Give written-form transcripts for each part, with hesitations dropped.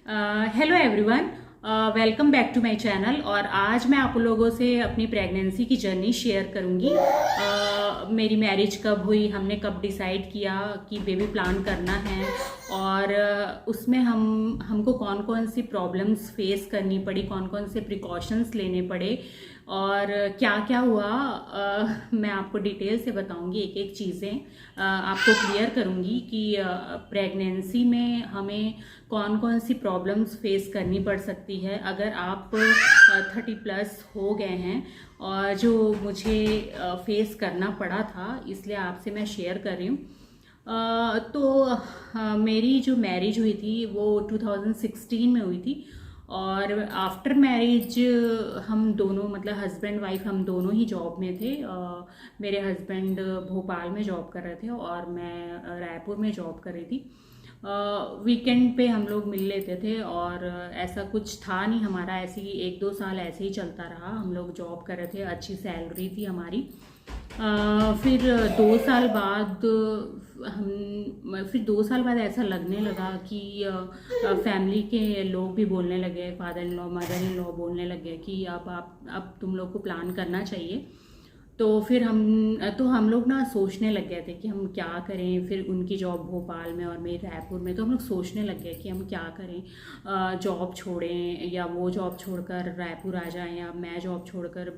Hello everyone, welcome back to my channel. और आज मैं आप लोगों से अपनी प्रेगनेंसी की जर्नी शेयर करूंगी। मेरी मैरिज कब हुई, हमने कब डिसाइड किया कि बेबी प्लान करना है, और उसमें हमको कौन कौन सी प्रॉब्लम्स फेस करनी पड़ी, कौन कौन से प्रिकॉशंस लेने पड़े, और क्या क्या हुआ। मैं आपको डिटेल से बताऊंगी, एक एक चीज़ें आपको क्लियर करूंगी कि प्रेगनेंसी में हमें कौन कौन सी प्रॉब्लम्स फेस करनी पड़ सकती है अगर आप 30+ हो गए हैं, और जो मुझे फेस करना पड़ा था, इसलिए आपसे मैं शेयर कर रही हूँ। मेरी जो मैरिज हुई थी वो 2016 में हुई थी, और आफ्टर मैरिज हम दोनों, मतलब हस्बैंड वाइफ, हम दोनों ही जॉब में थे। मेरे हस्बैंड भोपाल में जॉब कर रहे थे और मैं रायपुर में जॉब कर रही थी। वीकेंड पे हम लोग मिल लेते थे, और ऐसा कुछ था नहीं हमारा, ऐसे ही 1-2 साल ऐसे ही चलता रहा। हम लोग जॉब कर रहे थे, अच्छी सैलरी थी हमारी। फिर 2 साल बाद फिर 2 साल बाद ऐसा लगने लगा कि फैमिली के लोग भी बोलने लगे, father in law mother in law बोलने लगे कि अब तुम लोग को प्लान करना चाहिए। तो फिर हम लोग ना सोचने लग गए थे कि हम क्या करें। फिर उनकी जॉब भोपाल में और मेरी रायपुर में, तो हम लोग सोचने लग गए कि हम क्या करें, जॉब छोड़ें या वो जॉब छोड़कर रायपुर आ जाएं, या मैं जॉब छोड़कर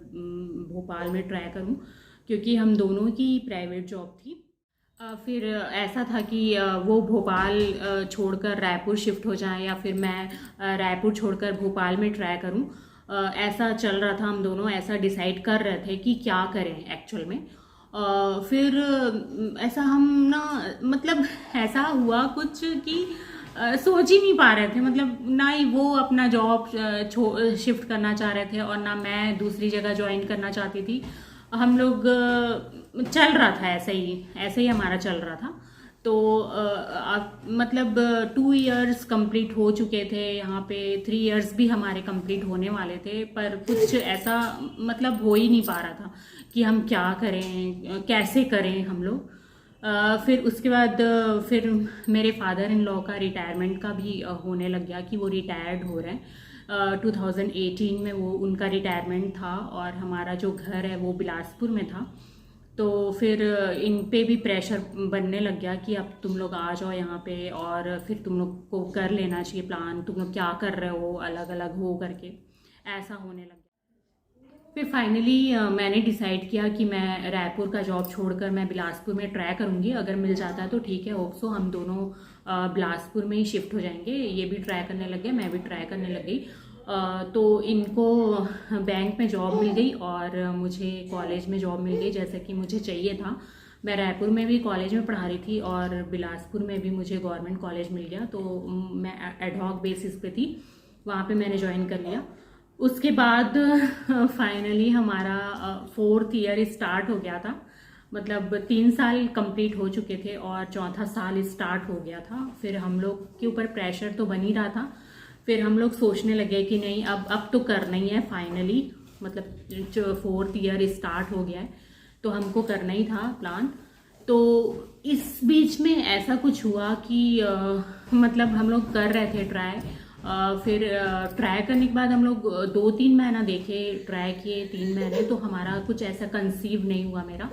भोपाल में ट्राई करूं, क्योंकि हम दोनों की प्राइवेट जॉब थी। फिर ऐसा था कि वो भोपाल छोड़कर रायपुर शिफ्ट हो जाएं, या फिर मैं रायपुर छोड़कर भोपाल में ट्राई करूं। ऐसा चल रहा था, हम दोनों ऐसा डिसाइड कर रहे थे कि क्या करें एक्चुअल में। फिर ऐसा हम ना, मतलब ऐसा हुआ कुछ कि सोच ही नहीं पा रहे थे, मतलब ना ही वो अपना जॉब शिफ्ट करना चाह रहे थे, और ना मैं दूसरी जगह ज्वाइन करना चाहती थी। हम लोग चल रहा था ऐसे ही हमारा चल रहा था। तो मतलब 2 इयर्स कंप्लीट हो चुके थे यहाँ पे, 3 इयर्स भी हमारे कंप्लीट होने वाले थे, पर कुछ ऐसा मतलब हो ही नहीं पा रहा था कि हम क्या करें, कैसे करें हम लोग। फिर उसके बाद फिर मेरे फादर इन लॉ का रिटायरमेंट का भी होने लग गया कि वो रिटायर्ड हो रहे हैं। 2018 में वो उनका रिटायरमेंट था, और हमारा जो घर है वो बिलासपुर में था। तो फिर इन पे भी प्रेशर बनने लग गया कि अब तुम लोग आ जाओ यहाँ पे, और फिर तुम लोग को कर लेना चाहिए प्लान, तुम लोग क्या कर रहे हो अलग अलग हो करके, ऐसा होने लग गया। फिर फाइनली मैंने डिसाइड किया कि मैं रायपुर का जॉब छोड़कर मैं बिलासपुर में ट्राई करूँगी। अगर मिल जाता है तो ठीक है, होप सो हम दोनों बिलासपुर में ही शिफ्ट हो जाएंगे। ये भी ट्राई करने लगे, मैं भी ट्राई करने लग गई। तो इनको बैंक में जॉब मिल गई, और मुझे कॉलेज में जॉब मिल गई, जैसे कि मुझे चाहिए था। मैं रायपुर में भी कॉलेज में पढ़ा रही थी, और बिलासपुर में भी मुझे गवर्नमेंट कॉलेज मिल गया, तो मैं एडहॉक बेसिस पे थी, वहाँ पे मैंने ज्वाइन कर लिया। उसके बाद फाइनली हमारा 4th ईयर स्टार्ट हो गया था, मतलब 3 साल कंप्लीट हो चुके थे और चौथा साल स्टार्ट हो गया था। फिर हम लोग के ऊपर प्रेशर तो बन ही रहा था। फिर हम लोग सोचने लगे कि नहीं, अब तो करना ही है फाइनली, मतलब जो 4th ईयर स्टार्ट हो गया है तो हमको करना ही था प्लान। तो इस बीच में ऐसा कुछ हुआ कि मतलब हम लोग कर रहे थे ट्राई। फिर ट्राई करने के बाद हम लोग 2-3 महीना देखे, ट्राई किए 3 महीने, तो हमारा कुछ ऐसा कंसीव नहीं हुआ मेरा।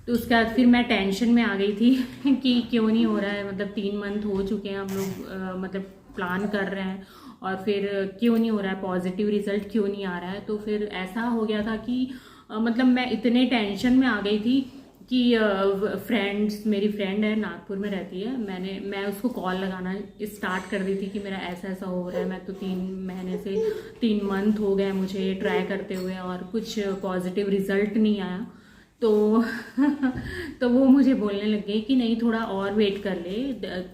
तो उसके बाद फिर मैं टेंशन में आ गई थी कि क्यों नहीं हो रहा है, मतलब 3 मंथ हो चुके हैं हम लोग, मतलब प्लान कर रहे हैं, और फिर क्यों नहीं हो रहा है, पॉजिटिव रिजल्ट क्यों नहीं आ रहा है। तो फिर ऐसा हो गया था कि मतलब मैं इतने टेंशन में आ गई थी कि मेरी फ्रेंड है, नागपुर में रहती है, मैं उसको कॉल लगाना स्टार्ट कर दी थी कि मेरा ऐसा ऐसा हो रहा है, मैं तो 3 महीने से 3 मंथ हो गए मुझे ट्राई करते हुए, और कुछ पॉजिटिव रिजल्ट नहीं आया। तो तो वो मुझे बोलने लग गई कि नहीं, थोड़ा और वेट कर ले,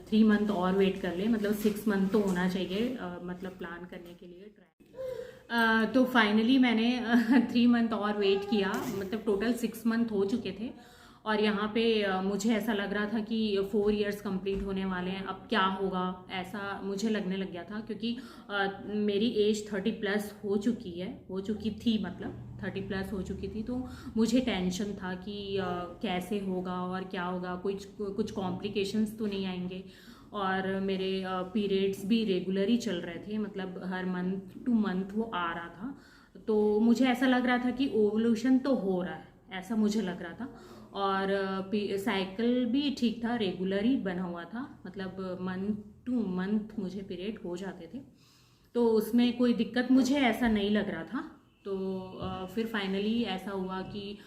3 मंथ और वेट कर ले, मतलब 6 मंथ तो होना चाहिए, मतलब प्लान करने के लिए ट्राई। तो फाइनली मैंने 3 मंथ और वेट किया, मतलब टोटल 6 मंथ हो चुके थे, और यहाँ पे मुझे ऐसा लग रहा था कि 4 इयर्स कंप्लीट होने वाले हैं, अब क्या होगा, ऐसा मुझे लगने लग गया था, क्योंकि मेरी एज 30+ हो चुकी थी, मतलब 30+ हो चुकी थी। तो मुझे टेंशन था कि कैसे होगा और क्या होगा, कुछ कॉम्प्लिकेशंस तो नहीं आएंगे। और मेरे पीरियड्स भी रेगुलर ही चल रहे थे, मतलब हर मंथ टू मंथ वो आ रहा था। तो मुझे ऐसा लग रहा था कि ओवल्यूशन तो हो रहा है, ऐसा मुझे लग रहा था। और साइकिल भी ठीक था, रेगुलर ही बना हुआ था, मतलब मंथ टू मंथ मुझे पीरियड हो जाते थे, तो उसमें कोई दिक्कत मुझे ऐसा नहीं लग रहा था। तो फिर फाइनली ऐसा हुआ कि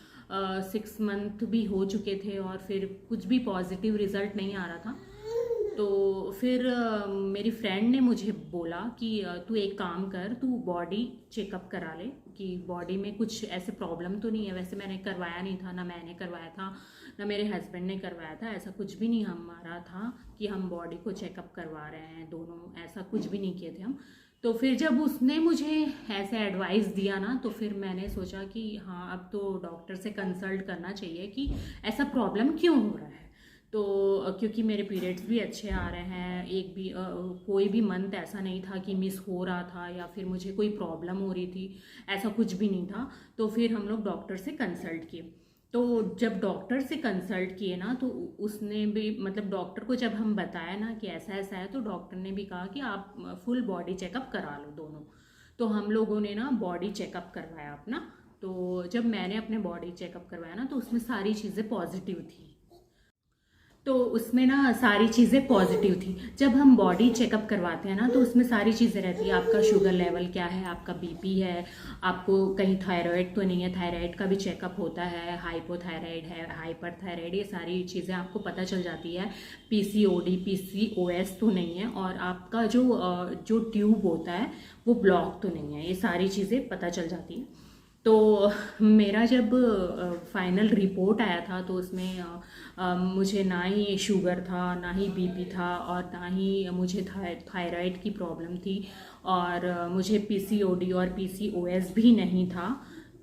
6 मंथ भी हो चुके थे और फिर कुछ भी पॉजिटिव रिजल्ट नहीं आ रहा था। तो फिर मेरी फ्रेंड ने मुझे बोला कि तू एक काम कर, तू बॉडी चेकअप करा ले कि बॉडी में कुछ ऐसे प्रॉब्लम तो नहीं है। वैसे मैंने करवाया नहीं था, ना मैंने करवाया था ना मेरे हस्बैंड ने करवाया था, ऐसा कुछ भी नहीं हमारा था कि हम बॉडी को चेकअप करवा रहे हैं दोनों, ऐसा कुछ भी नहीं किए थे हम। तो फिर जब उसने मुझे ऐसे एडवाइस दिया ना, तो फिर मैंने सोचा कि हाँ अब तो डॉक्टर से कंसल्ट करना चाहिए कि ऐसा प्रॉब्लम क्यों हो रहा है। तो क्योंकि मेरे पीरियड्स भी अच्छे आ रहे हैं, एक भी कोई भी मंथ ऐसा नहीं था कि मिस हो रहा था या फिर मुझे कोई प्रॉब्लम हो रही थी, ऐसा कुछ भी नहीं था। तो फिर हम लोग डॉक्टर से कंसल्ट किए। तो जब डॉक्टर से कंसल्ट किए ना, तो उसने भी मतलब डॉक्टर को जब हम बताया ना कि ऐसा ऐसा है, तो डॉक्टर ने भी कहा कि आप फुल बॉडी चेकअप करा लो दोनों। तो हम लोगों ने ना बॉडी चेकअप करवाया अपना। तो जब मैंने अपने बॉडी चेकअप करवाया ना, तो उसमें सारी चीज़ें पॉजिटिव थी। तो उसमें ना सारी चीज़ें पॉजिटिव थी। जब हम बॉडी चेकअप करवाते हैं ना, तो उसमें सारी चीज़ें रहती है, आपका शुगर लेवल क्या है, आपका बीपी है, आपको कहीं थायराइड तो नहीं है, थायराइड का भी चेकअप होता है, हाइपोथायराइड है, हाइपर थायराइड, ये सारी चीज़ें आपको पता चल जाती है। पीसीओडी पीसीओएस तो नहीं है, और आपका जो ट्यूब होता है वो ब्लॉक तो नहीं है, ये सारी चीज़ें पता चल जाती हैं। तो मेरा जब फाइनल रिपोर्ट आया था, तो उसमें मुझे ना ही शुगर था, ना ही बीपी था, और ना ही मुझे थायराइड की प्रॉब्लम थी, और मुझे पीसीओडी और पीसीओएस भी नहीं था।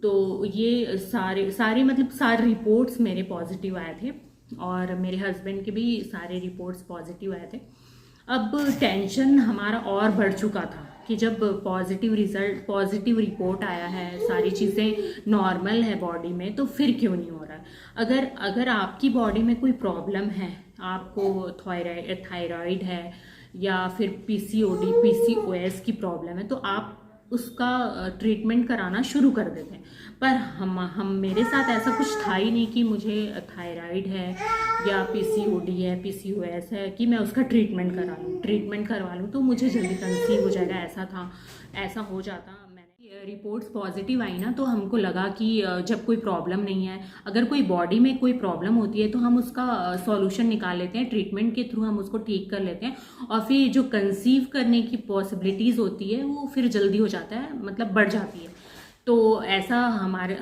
तो ये सारे मतलब सारे रिपोर्ट्स मेरे पॉजिटिव आए थे, और मेरे हस्बैंड के भी सारे रिपोर्ट्स पॉजिटिव आए थे। अब टेंशन हमारा और बढ़ चुका था कि जब पॉजिटिव रिपोर्ट आया है, सारी चीज़ें नॉर्मल है बॉडी में, तो फिर क्यों नहीं हो रहा है। अगर आपकी बॉडी में कोई प्रॉब्लम है, आपको थायराइड है या फिर पीसीओडी पीसीओएस की प्रॉब्लम है, तो आप उसका ट्रीटमेंट कराना शुरू कर देते हैं। पर हम मेरे साथ ऐसा कुछ था ही नहीं कि मुझे थायराइड है या पीसीओडी है, पीसीओएस है, कि मैं उसका ट्रीटमेंट करवा लूँ तो मुझे जल्दी कंसीव हो जाएगा, ऐसा था, ऐसा हो जाता। मैंने रिपोर्ट्स पॉजिटिव आई ना, तो हमको लगा कि जब कोई प्रॉब्लम नहीं है, अगर कोई बॉडी में कोई प्रॉब्लम होती है तो हम उसका सॉल्यूशन निकाल लेते हैं, ट्रीटमेंट के थ्रू हम उसको ठीक कर लेते हैं, और फिर जो कंसीव करने की पॉसिबिलिटीज़ होती है वो फिर जल्दी हो जाता है, मतलब बढ़ जाती है। तो ऐसा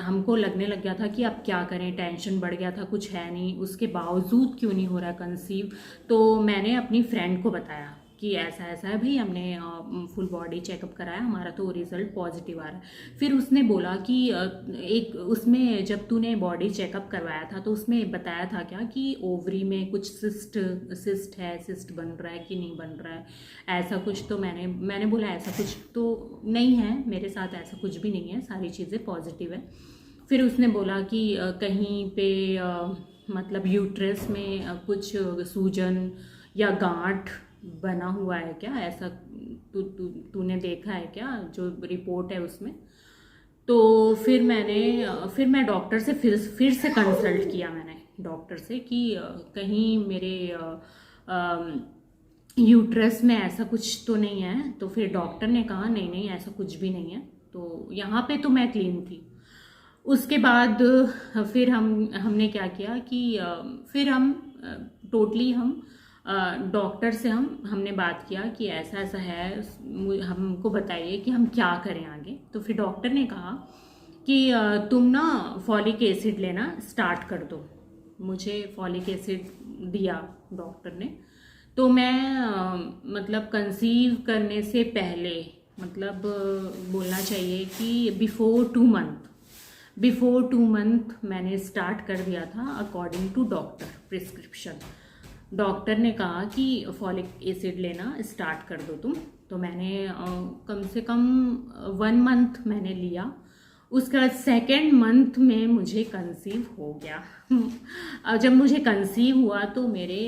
हमको लगने लग गया था कि अब क्या करें, टेंशन बढ़ गया था, कुछ है नहीं, उसके बावजूद क्यों नहीं हो रहा कंसीव। तो मैंने अपनी फ्रेंड को बताया कि ऐसा ऐसा है भाई, हमने फुल बॉडी चेकअप कराया, हमारा तो रिजल्ट पॉजिटिव आ रहा है। फिर उसने बोला कि एक उसमें जब तूने बॉडी चेकअप करवाया था, तो उसमें बताया था क्या कि ओवरी में कुछ सिस्ट है, सिस्ट बन रहा है कि नहीं बन रहा है, ऐसा कुछ। तो मैंने बोला ऐसा कुछ तो नहीं है, मेरे साथ ऐसा कुछ भी नहीं है, सारी चीज़ें पॉजिटिव है। फिर उसने बोला कि कहीं पे मतलब यूट्रस में कुछ सूजन या गांठ बना हुआ है क्या, ऐसा तूने देखा है क्या, जो रिपोर्ट है उसमें। तो फिर मैं डॉक्टर से फिर से कंसल्ट किया मैंने डॉक्टर से कि कहीं मेरे यूट्रस में ऐसा कुछ तो नहीं है। तो फिर डॉक्टर ने कहा नहीं नहीं, ऐसा कुछ भी नहीं है। तो यहाँ पे तो मैं क्लीन थी। उसके बाद फिर हमने क्या किया कि फिर हम टोटली हम डॉक्टर से हमने बात किया कि ऐसा ऐसा है, हमको बताइए कि हम क्या करें आगे। तो फिर डॉक्टर ने कहा कि तुम ना फॉलिक एसिड लेना स्टार्ट कर दो। मुझे फॉलिक एसिड दिया डॉक्टर ने। तो मैं मतलब कंसीव करने से पहले, मतलब बोलना चाहिए कि बिफोर 2 मंथ मैंने स्टार्ट कर दिया था according to doctor prescription. Doctor ने कहा कि फॉलिक एसिड लेना स्टार्ट कर दो तुम। तो मैंने कम से कम 1 मंथ मैंने लिया। उसके बाद 2nd मंथ में मुझे कंसीव हो गया। अब जब मुझे कंसीव हुआ तो मेरे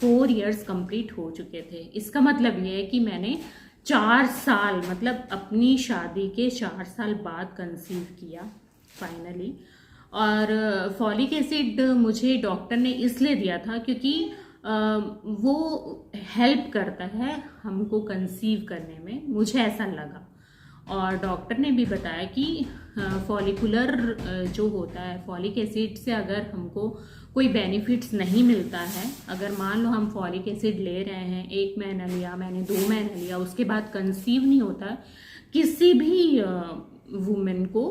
4 इयर्स कंप्लीट हो चुके थे। इसका मतलब ये है कि मैंने 4 साल, मतलब अपनी शादी के 4 साल बाद कंसीव किया फाइनली। और फॉलिक एसिड मुझे डॉक्टर ने इसलिए दिया था क्योंकि वो हेल्प करता है हमको कंसीव करने में, मुझे ऐसा लगा। और डॉक्टर ने भी बताया कि फॉलिकुलर जो होता है, फॉलिक एसिड से अगर हमको कोई बेनिफिट्स नहीं मिलता है, अगर मान लो हम फॉलिक एसिड ले रहे हैं, 1 महीना लिया मैंने, 2 महीना लिया, उसके बाद कंसीव नहीं होता है, किसी भी वुमेन को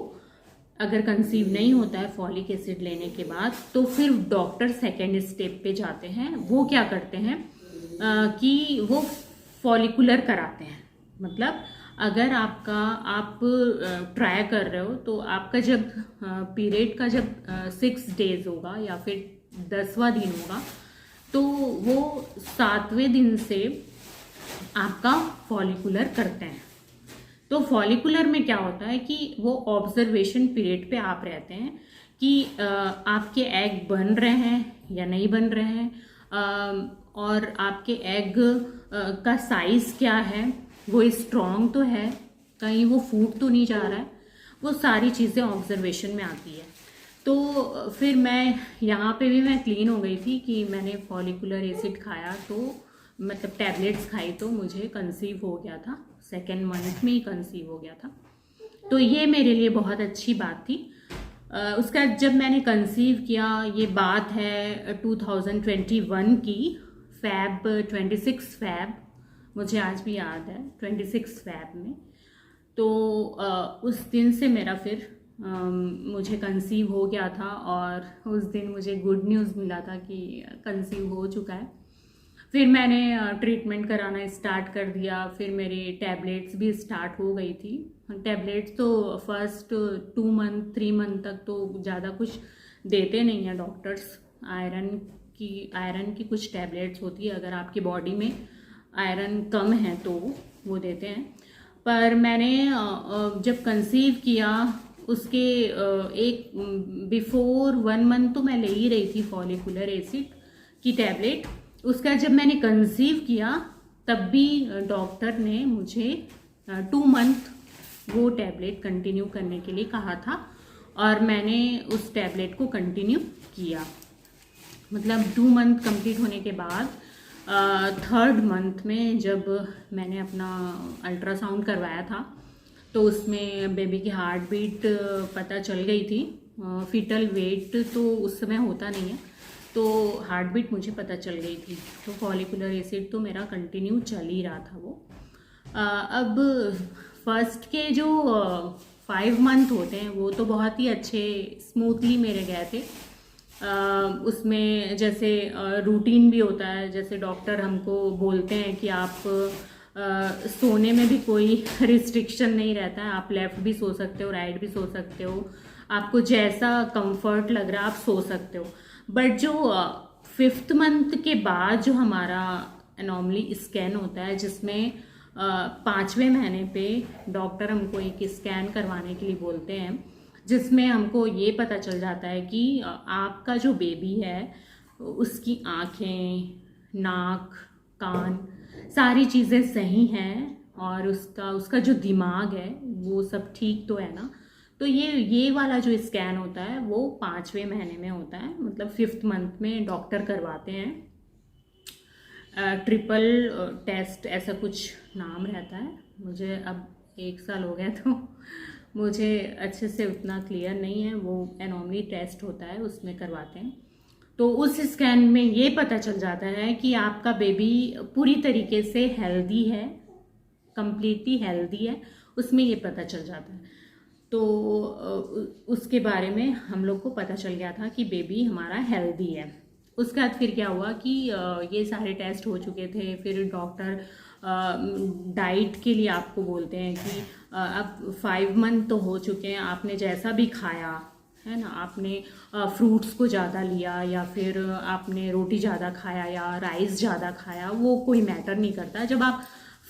अगर कंसीव नहीं होता है फॉलिक एसिड लेने के बाद, तो फिर डॉक्टर सेकेंड स्टेप पे जाते हैं। वो क्या करते हैं कि वो फॉलिकुलर कराते हैं। मतलब अगर आप ट्राई कर रहे हो तो आपका जब पीरियड का जब 6 डेज होगा या फिर 10वां दिन होगा, तो वो 7वें दिन से आपका फॉलिकुलर करते हैं। तो फॉलिकुलर में क्या होता है कि वो ऑब्जर्वेशन पीरियड पे आप रहते हैं कि आपके एग बन रहे हैं या नहीं बन रहे हैं, और आपके एग का साइज क्या है, वो स्ट्रॉन्ग तो है, कहीं वो फूट तो नहीं जा रहा है, वो सारी चीज़ें ऑब्जर्वेशन में आती है। तो फिर मैं यहाँ पे भी मैं क्लीन हो गई थी कि मैंने फॉलिकुलर एसिड खाया, तो मतलब टैबलेट्स खाई, तो मुझे कंसीव हो गया था, 2nd मंथ में ही कंसीव हो गया था। तो ये मेरे लिए बहुत अच्छी बात थी। उसका जब मैंने कंसीव किया, ये बात है 2021 की, Feb 26 Feb, मुझे आज भी याद है 26 Feb में। तो उस दिन से मेरा फिर मुझे कंसीव हो गया था, और उस दिन मुझे गुड न्यूज़ मिला था कि कंसीव हो चुका है। फिर मैंने ट्रीटमेंट कराना स्टार्ट कर दिया, फिर मेरी टैबलेट्स भी स्टार्ट हो गई थी। टैबलेट्स तो फर्स्ट 2 मंथ 3 मंथ तक तो ज़्यादा कुछ देते नहीं हैं डॉक्टर्स। आयरन की कुछ टैबलेट्स होती है, अगर आपकी बॉडी में आयरन कम है तो वो देते हैं। पर मैंने जब कंसीव किया उसके एक बिफोर 1 मंथ तो मैं ले ही रही थी फॉलिकुलर एसिड की टैबलेट। उसका जब मैंने कंसीव किया तब भी डॉक्टर ने मुझे 2 मंथ वो टैबलेट कंटिन्यू करने के लिए कहा था, और मैंने उस टैबलेट को कंटिन्यू किया। मतलब 2 मंथ कंप्लीट होने के बाद 3rd मंथ में जब मैंने अपना अल्ट्रासाउंड करवाया था, तो उसमें बेबी की हार्ट बीट पता चल गई थी। फीटल वेट तो उस समय होता नहीं है, तो हार्ट बीट मुझे पता चल गई थी। तो फॉलिकुलर एसिड तो मेरा कंटिन्यू चल ही रहा था वो। अब फर्स्ट के जो 5 मंथ होते हैं वो तो बहुत ही अच्छे स्मूथली मेरे गए थे। उसमें जैसे रूटीन भी होता है, जैसे डॉक्टर हमको बोलते हैं कि आप सोने में भी कोई रिस्ट्रिक्शन नहीं रहता है, आप लेफ़्ट भी सो सकते हो, राइट भी सो सकते हो, आपको जैसा कंफर्ट लग रहा है आप सो सकते हो। बट जो 5th मंथ के बाद जो हमारा एनॉर्मली स्कैन होता है, जिसमें 5वें महीने पे डॉक्टर हमको एक स्कैन करवाने के लिए बोलते हैं, जिसमें हमको ये पता चल जाता है कि आपका जो बेबी है उसकी आँखें, नाक, कान सारी चीज़ें सही हैं, और उसका जो दिमाग है वो सब ठीक तो है ना। तो ये वाला जो स्कैन होता है वो 5वें महीने में होता है, मतलब 5th मंथ में डॉक्टर करवाते हैं। ट्रिपल टेस्ट ऐसा कुछ नाम रहता है, मुझे अब 1 साल हो गया तो मुझे अच्छे से उतना क्लियर नहीं है। वो एनॉर्मली टेस्ट होता है, उसमें करवाते हैं। तो उस स्कैन में ये पता चल जाता है कि आपका बेबी पूरी तरीके से हेल्दी है, कंप्लीटली हेल्दी है, उसमें ये पता चल जाता है। तो उसके बारे में हम लोग को पता चल गया था कि बेबी हमारा हेल्दी है। उसके बाद फिर क्या हुआ कि ये सारे टेस्ट हो चुके थे, फिर डॉक्टर डाइट के लिए आपको बोलते हैं कि अब 5 मंथ तो हो चुके हैं, आपने जैसा भी खाया है ना, आपने फ्रूट्स को ज़्यादा लिया या फिर आपने रोटी ज़्यादा खाया या राइस ज़्यादा खाया, वो कोई मैटर नहीं करता। जब आप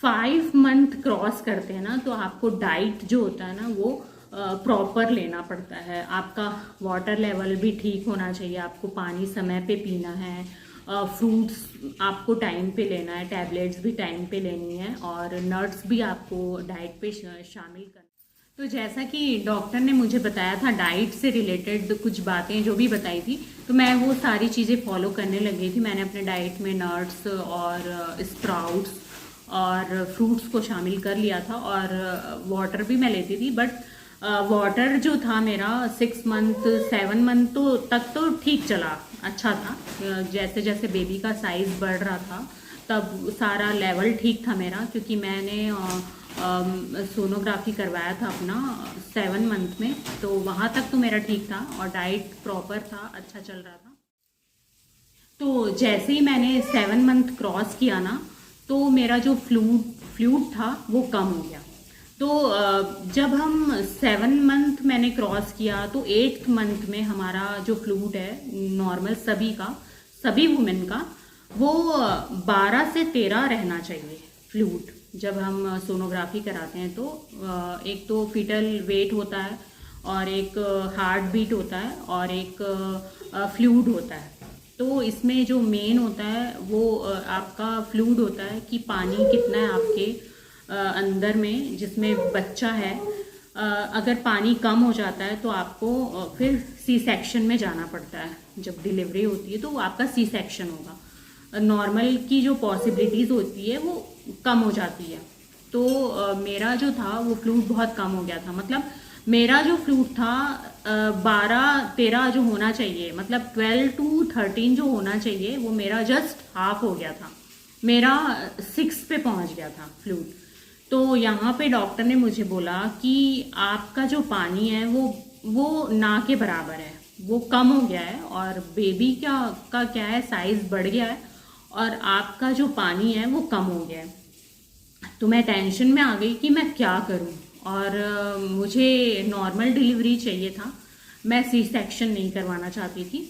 5 मंथ क्रॉस करते हैं ना, तो आपको डाइट जो होता है ना वो प्रॉपर लेना पड़ता है। आपका वाटर लेवल भी ठीक होना चाहिए, आपको पानी समय पे पीना है, फ्रूट्स आपको टाइम पे लेना है, टैबलेट्स भी टाइम पे लेनी है, और नट्स भी आपको डाइट पे शामिल करना। तो जैसा कि डॉक्टर ने मुझे बताया था, डाइट से रिलेटेड कुछ बातें जो भी बताई थी, तो मैं वो सारी चीज़ें फॉलो करने लग गई थी। मैंने अपने डाइट में नट्स और स्प्राउट्स और फ्रूट्स को शामिल कर लिया था, और वाटर भी मैं लेती थी। बट वाटर जो था मेरा 6 मंथ 7 मंथ तो तक तो ठीक चला, अच्छा था। जैसे जैसे बेबी का साइज़ बढ़ रहा था तब सारा लेवल ठीक था मेरा, क्योंकि मैंने सोनोग्राफी करवाया था अपना 7 मंथ में, तो वहाँ तक तो मेरा ठीक था और डाइट प्रॉपर था, अच्छा चल रहा था। तो जैसे ही मैंने 7 मंथ क्रॉस किया ना, तो मेरा जो फ्लूड था वो कम हो गया। तो जब हम 7 मंथ मैंने क्रॉस किया, तो 8th मंथ में हमारा जो फ्लूड है नॉर्मल सभी वुमेन का, वो 12 से 13 रहना चाहिए फ्लूड। जब हम सोनोग्राफी कराते हैं तो एक तो फीटल वेट होता है, और एक हार्ट बीट होता है, और एक फ्लूड होता है। तो इसमें जो मेन होता है वो आपका फ्लूड होता है कि पानी कितना है आपके अंदर में जिसमें बच्चा है। अगर पानी कम हो जाता है तो आपको फिर सी सेक्शन में जाना पड़ता है। जब डिलीवरी होती है तो आपका सी सेक्शन होगा। नॉर्मल की जो पॉसिबिलिटीज़ होती है वो कम हो जाती है। तो मेरा जो था वो फ्लूड बहुत कम हो गया था। मतलब मेरा जो फ्लूड था 12-13 जो होना चाहिए, मतलब 12 to 13 जो होना चाहिए, वो मेरा जस्ट हाफ हो गया था। मेरा 6 पे पहुंच गया था फ्लूड। तो यहाँ पे डॉक्टर ने मुझे बोला कि आपका जो पानी है वो ना के बराबर है, वो कम हो गया है, और बेबी का क्या है, साइज बढ़ गया है, और आपका जो पानी है वो कम हो गया है। तो मैं टेंशन में आ गई कि मैं क्या करूं, और मुझे नॉर्मल डिलीवरी चाहिए था, मैं सी सेक्शन नहीं करवाना चाहती थी।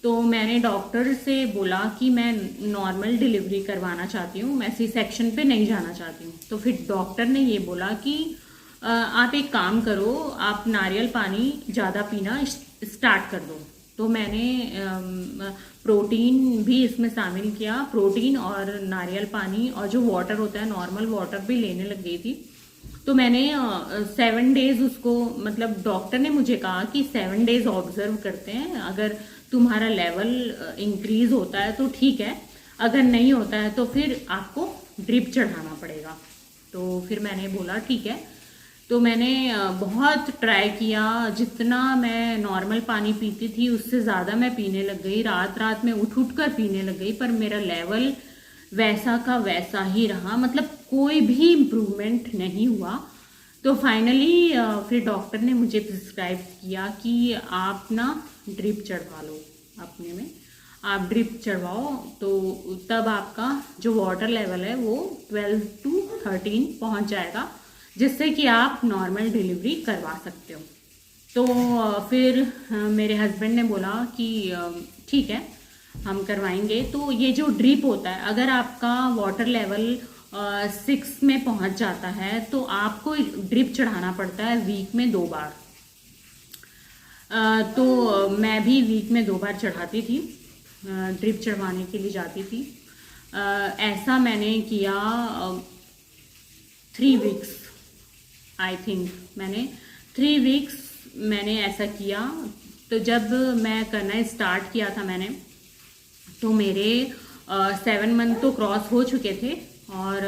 तो मैंने डॉक्टर से बोला कि मैं नॉर्मल डिलीवरी करवाना चाहती हूँ, मैं सी सेक्शन पे नहीं जाना चाहती हूँ। तो फिर डॉक्टर ने ये बोला कि आप एक काम करो, आप नारियल पानी ज़्यादा पीना स्टार्ट कर दो। तो मैंने प्रोटीन भी इसमें शामिल किया, प्रोटीन और नारियल पानी, और जो वाटर होता है नॉर्मल वाटर भी लेने लग गई थी। तो मैंने 7 डेज उसको, मतलब डॉक्टर ने मुझे कहा कि 7 डेज ऑब्जर्व करते हैं, अगर तुम्हारा लेवल इंक्रीज होता है तो ठीक है, अगर नहीं होता है तो फिर आपको ड्रिप चढ़ाना पड़ेगा। तो फिर मैंने बोला ठीक है। तो मैंने बहुत ट्राई किया, जितना मैं नॉर्मल पानी पीती थी उससे ज़्यादा मैं पीने लग गई, रात रात में उठ उठ कर पीने लग गई, पर मेरा लेवल वैसा का वैसा ही रहा, मतलब कोई भी इम्प्रूवमेंट नहीं हुआ। तो फाइनली फिर डॉक्टर ने मुझे प्रिस्क्राइब किया कि आप ना ड्रिप चढ़वा लो अपने में, आप ड्रिप चढ़वाओ, तो तब आपका जो वाटर लेवल है वो 12 to 13 पहुंच जाएगा, जिससे कि आप नॉर्मल डिलीवरी करवा सकते हो। तो फिर मेरे हस्बैंड ने बोला कि ठीक है हम करवाएंगे। तो ये जो ड्रिप होता है, अगर आपका वाटर लेवल 6 में पहुंच जाता है तो आपको ड्रिप चढ़ाना पड़ता है वीक में 2 बार। तो मैं भी वीक में 2 बार चढ़ाती थी, ड्रिप चढ़वाने के लिए जाती थी। ऐसा मैंने किया 3 वीक्स, आई थिंक मैंने 3 वीक्स मैंने ऐसा किया। तो जब मैं करना स्टार्ट किया था मैंने, तो मेरे 7 मंथ तो क्रॉस हो चुके थे, और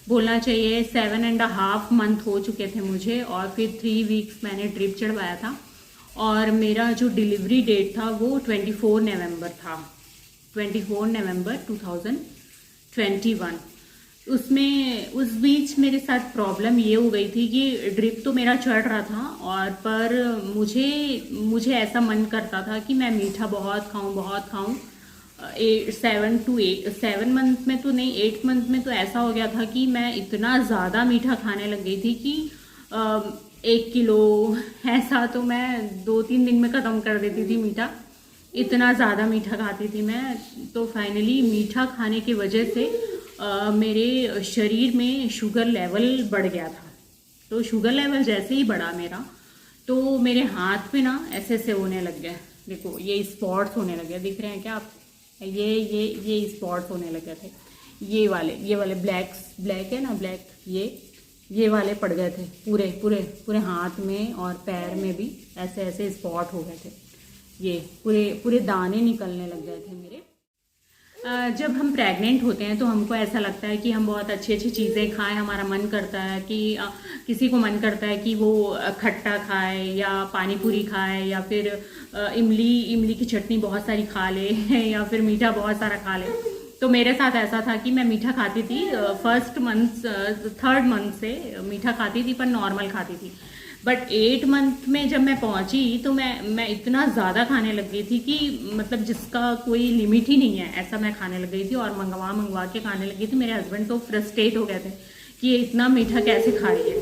बोलना चाहिए 7.5 मंथ हो चुके थे मुझे, और फिर 3 वीक्स मैंने ड्रिप चढ़वाया था। और मेरा जो डिलीवरी डेट था वो 24 नवंबर था, 24 नवंबर 2021। उसमें उस बीच मेरे साथ प्रॉब्लम ये हो गई थी कि ड्रिप तो मेरा चढ़ रहा था, और पर मुझे ऐसा मन करता था कि मैं मीठा बहुत खाऊं। 7 मंथ में तो नहीं, 8 मंथ में तो ऐसा हो गया था कि मैं इतना ज़्यादा मीठा खाने लग गई थी कि 1 किलो ऐसा तो मैं 2-3 दिन में ख़त्म कर देती थी मीठा, इतना ज़्यादा मीठा खाती थी मैं। तो फाइनली मीठा खाने की वजह से मेरे शरीर में शुगर लेवल बढ़ गया था। तो शुगर लेवल जैसे ही बढ़ा मेरा, तो मेरे हाथ पे ना ऐसे होने लग गया। देखो ये स्पॉट्स होने लगे, दिख रहे हैं क्या आप? ये स्पॉट्स होने लगे थे, ये वाले ब्लैक है ना, ब्लैक, ये वाले पड़ गए थे पूरे पूरे पूरे हाथ में और पैर में भी ऐसे ऐसे स्पॉट हो गए थे। ये पूरे पूरे दाने निकलने लग गए थे मेरे। जब हम प्रेग्नेंट होते हैं तो हमको ऐसा लगता है कि हम बहुत अच्छी अच्छी चीज़ें खाएं। हमारा मन करता है कि किसी को मन करता है कि वो खट्टा खाए या पानी पूरी खाए या फिर इमली की चटनी बहुत सारी खा ले या फिर मीठा बहुत सारा खा ले। तो मेरे साथ ऐसा था कि मैं मीठा खाती थी, फर्स्ट मंथ 3rd मंथ से मीठा खाती थी, पर नॉर्मल खाती थी। बट 8 मंथ में जब मैं पहुंची तो मैं इतना ज़्यादा खाने लग गई थी कि मतलब जिसका कोई लिमिट ही नहीं है, ऐसा मैं खाने लग गई थी और मंगवा के खाने लगी थी। मेरे हस्बैंड तो फ्रस्ट्रेट हो गए थे कि ये इतना मीठा कैसे खा रही है।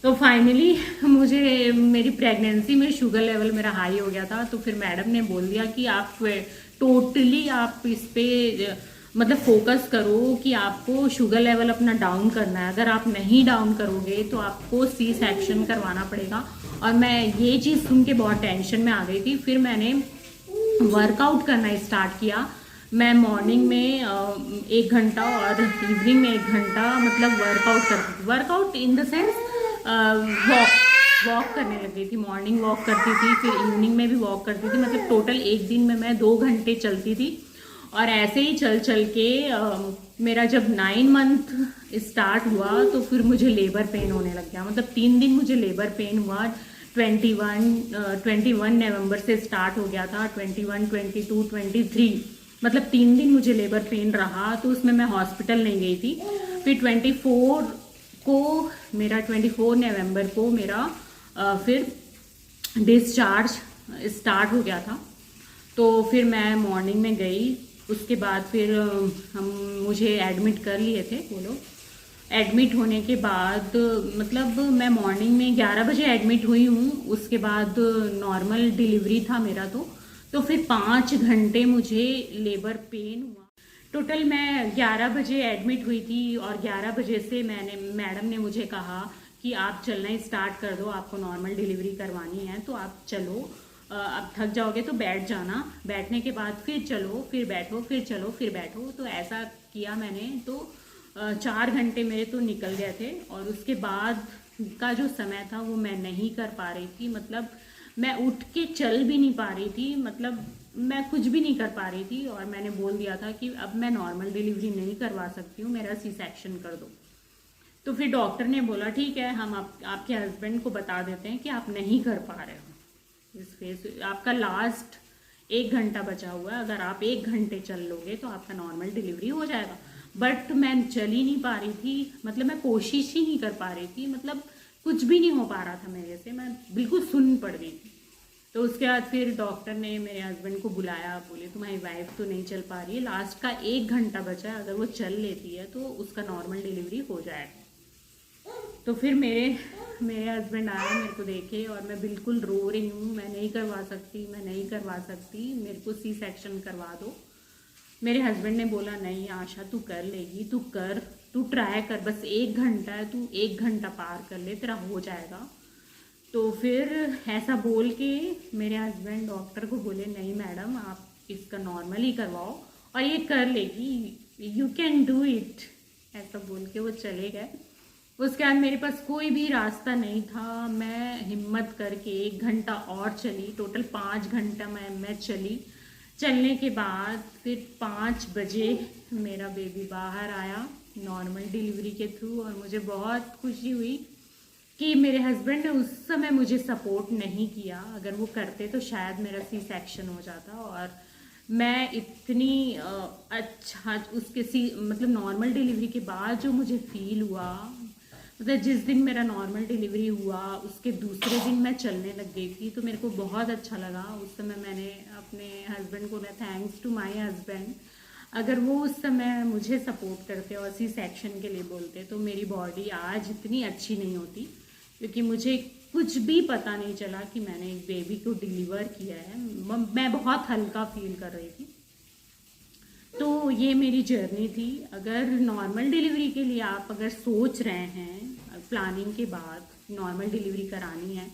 तो फाइनली मुझे मेरी प्रेगनेंसी में शुगर लेवल मेरा हाई हो गया था। तो फिर मैडम ने बोल दिया कि आप टोटली आप इस पे मतलब फोकस करो कि आपको शुगर लेवल अपना डाउन करना है। अगर आप नहीं डाउन करोगे तो आपको सी सेक्शन करवाना पड़ेगा। और मैं ये चीज़ सुन के बहुत टेंशन में आ गई थी। फिर मैंने वर्कआउट करना स्टार्ट किया। मैं मॉर्निंग में 1 घंटा और इवनिंग में 1 घंटा मतलब वर्कआउट करती थी। Workout in the sense walk करने लग गई थी। मॉर्निंग वॉक करती थी, फिर इवनिंग में भी वॉक करती थी। मतलब टोटल एक दिन में मैं 2 घंटे चलती थी। और ऐसे ही चल चल के मेरा जब 9 मंथ स्टार्ट हुआ तो फिर मुझे लेबर पेन होने लग गया। मतलब 3 दिन मुझे लेबर पेन हुआ। 21 नवंबर से स्टार्ट हो गया था, 21, 22, 23 मतलब 3 दिन मुझे लेबर पेन रहा। तो उसमें मैं हॉस्पिटल नहीं गई थी। फिर 24 नवंबर को मेरा फिर डिस्चार्ज स्टार्ट हो गया था। तो फिर मैं मॉर्निंग में गई। उसके बाद फिर मुझे एडमिट कर लिए थे वो लोग। एडमिट होने के बाद मतलब मैं मॉर्निंग में 11 बजे एडमिट हुई हूँ। उसके बाद नॉर्मल डिलीवरी था मेरा। तो फिर 5 घंटे मुझे लेबर पेन हुआ। टोटल मैं 11 बजे एडमिट हुई थी और 11 बजे से मैडम ने मुझे कहा कि आप चलना स्टार्ट कर दो, आपको नॉर्मल डिलीवरी करवानी है तो आप चलो। अब थक जाओगे तो बैठ जाना, बैठने के बाद फिर चलो, फिर बैठो, फिर चलो, फिर बैठो। तो ऐसा किया मैंने। तो 4 घंटे मेरे तो निकल गए थे। और उसके बाद का जो समय था वो मैं नहीं कर पा रही थी। मतलब मैं उठ के चल भी नहीं पा रही थी, मतलब मैं कुछ भी नहीं कर पा रही थी। और मैंने बोल दिया था कि अब मैं नॉर्मल डिलीवरी नहीं करवा सकती हूँ, मेरा सी सेक्शन कर दो। तो फिर डॉक्टर ने बोला ठीक है, हम आपके हस्बैंड को बता देते हैं कि आप नहीं कर पा रहे हो इस फेज। आपका लास्ट 1 घंटा बचा हुआ है, अगर आप 1 घंटे चल लोगे तो आपका नॉर्मल डिलीवरी हो जाएगा। बट मैं चल ही नहीं पा रही थी, मतलब मैं कोशिश ही नहीं कर पा रही थी, मतलब कुछ भी नहीं हो पा रहा था मेरे से, मैं बिल्कुल सुन्न पड़ गई थी। तो उसके बाद फिर डॉक्टर ने मेरे हस्बैंड को बुलाया, बोले तुम्हारी वाइफ तो नहीं चल पा रही है, लास्ट का 1 घंटा बचा है, अगर वो चल लेती है तो उसका नॉर्मल डिलीवरी हो जाएगा। तो फिर मेरे हस्बैंड आए मेरे को देखे और मैं बिल्कुल रो रही हूँ, मैं नहीं करवा सकती, मैं नहीं करवा सकती, मेरे को सी सेक्शन करवा दो। मेरे हस्बैंड ने बोला नहीं आशा तू कर लेगी, तू कर, तू ट्राई कर, बस 1 घंटा है, तू 1 घंटा पार कर ले, तेरा हो जाएगा। तो फिर ऐसा बोल के मेरे हस्बैंड डॉक्टर को बोले नहीं मैडम आप इसका नॉर्मल ही करवाओ और ये कर लेगी, यू कैन डू इट, ऐसा बोल के वो चले गए। उसके बाद मेरे पास कोई भी रास्ता नहीं था, मैं हिम्मत करके 1 घंटा और चली। टोटल 5 घंटा मैं चली। चलने के बाद फिर 5 बजे मेरा बेबी बाहर आया नॉर्मल डिलीवरी के थ्रू। और मुझे बहुत खुशी हुई कि मेरे हस्बैंड ने उस समय मुझे सपोर्ट नहीं किया, अगर वो करते तो शायद मेरा सी सेक्शन हो जाता। और मैं इतनी अच्छा उसके मतलब नॉर्मल डिलीवरी के बाद जो मुझे फील हुआ, मतलब जिस दिन मेरा नॉर्मल डिलीवरी हुआ उसके दूसरे दिन मैं चलने लग गई थी, तो मेरे को बहुत अच्छा लगा। उस समय मैंने अपने हस्बैंड को, थैंक्स टू माय हस्बैंड, अगर वो उस समय मुझे सपोर्ट करते और सी सेक्शन के लिए बोलते तो मेरी बॉडी आज इतनी अच्छी नहीं होती, क्योंकि मुझे कुछ भी पता नहीं चला कि मैंने एक बेबी को डिलीवर किया है। मैं बहुत हल्का फील कर रही थी। तो ये मेरी जर्नी थी। अगर नॉर्मल डिलीवरी के लिए आप अगर सोच रहे हैं, प्लानिंग के बाद नॉर्मल डिलीवरी करानी है,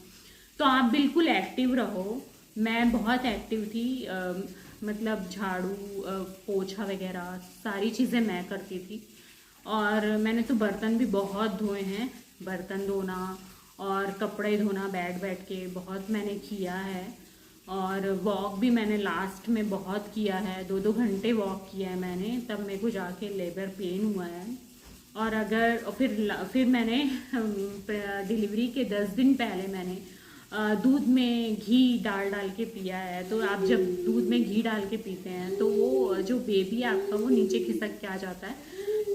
तो आप बिल्कुल एक्टिव रहो। मैं बहुत एक्टिव थी। मतलब झाड़ू पोछा वगैरह सारी चीज़ें मैं करती थी। और मैंने तो बर्तन भी बहुत धोए हैं, बर्तन धोना और कपड़े धोना बैठ बैठ के बहुत मैंने किया है। और वॉक भी मैंने लास्ट में बहुत किया है, 2-2 घंटे वॉक किया है मैंने, तब मेरे को जाके लेबर पेन हुआ है। और अगर फिर मैंने डिलीवरी के 10 दिन पहले मैंने दूध में घी डाल डाल के पिया है। तो आप जब दूध में घी डाल के पीते हैं तो वो जो बेबी है आपका वो नीचे खिसक के आ जाता है,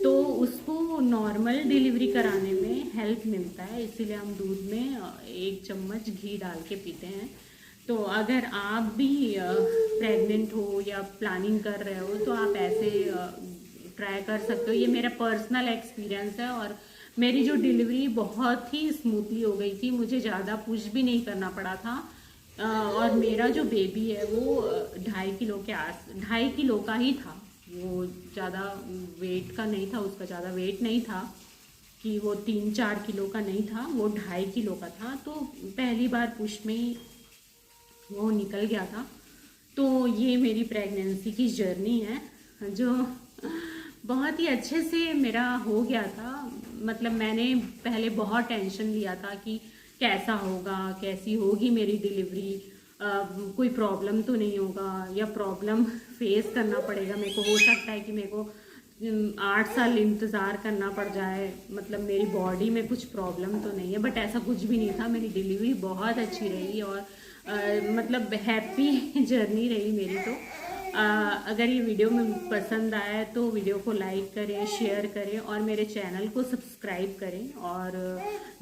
तो उसको नॉर्मल डिलीवरी कराने में हेल्प मिलता है, इसीलिए हम दूध में 1 चम्मच घी डाल के पीते हैं। तो अगर आप भी प्रेग्नेंट हो या प्लानिंग कर रहे हो तो आप ऐसे ट्राई कर सकते हो। ये मेरा पर्सनल एक्सपीरियंस है और मेरी जो डिलीवरी बहुत ही स्मूथली हो गई थी, मुझे ज़्यादा पुश भी नहीं करना पड़ा था। और मेरा जो बेबी है वो 2.5 किलो का ही था, वो ज़्यादा वेट का नहीं था, उसका ज़्यादा वेट नहीं था कि वो 3-4 किलो का नहीं था, वो 2.5 किलो का था। तो पहली बार पुश में ही वो निकल गया था। तो ये मेरी प्रेगनेंसी की जर्नी है जो बहुत ही अच्छे से मेरा हो गया था। मतलब मैंने पहले बहुत टेंशन लिया था कि कैसा होगा, कैसी होगी मेरी डिलीवरी, कोई प्रॉब्लम तो नहीं होगा या प्रॉब्लम फेस करना पड़ेगा मेरे को, हो सकता है कि मेरे को 8 साल इंतज़ार करना पड़ जाए, मतलब मेरी बॉडी में कुछ प्रॉब्लम तो नहीं है। बट ऐसा कुछ भी नहीं था, मेरी डिलीवरी बहुत अच्छी रही और मतलब हैप्पी जर्नी रही मेरी। तो अगर ये वीडियो में पसंद आया तो वीडियो को लाइक करें, शेयर करें और मेरे चैनल को सब्सक्राइब करें। और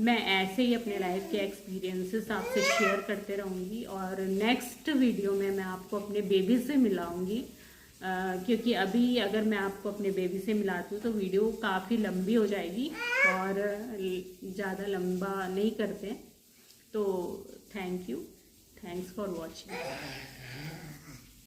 मैं ऐसे ही अपने लाइफ के एक्सपीरियंसेस आपसे शेयर करते रहूँगी। और नेक्स्ट वीडियो में मैं आपको अपने बेबी से मिलाऊँगी, क्योंकि अभी अगर मैं आपको अपने बेबी से मिलाती हूँ तो वीडियो काफ़ी लंबी हो जाएगी और ज़्यादा लंबा नहीं करते। तो thank you, thanks for watching.